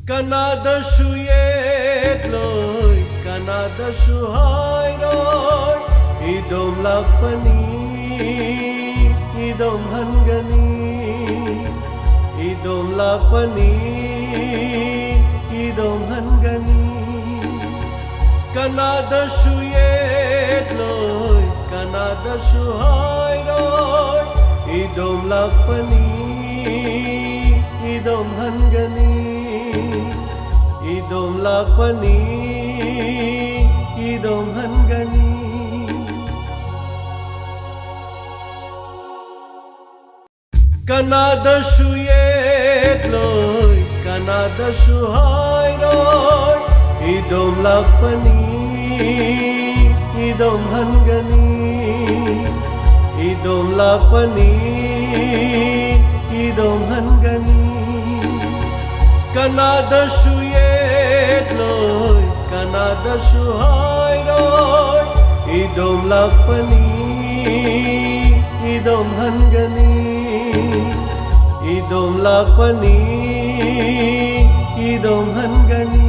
Kanadashu yetloy, Kanadashu hayroy, idom lakpani, idom hangani, idom lakpani, idom hangani. Kanadashu yetloy, Kanadashu hayroy, idom lakpani, idom hangani. Idom lakpani, idom hangani. Kanadashu yetloy, Kanadashu hayroy, idom lakpani, idom hangani. Idom lakpani, idom hangani. Kanadashu yetloy, Kanadashu hayroy, idom lakpani, idom hangani. Idom lakpani, idom hangani.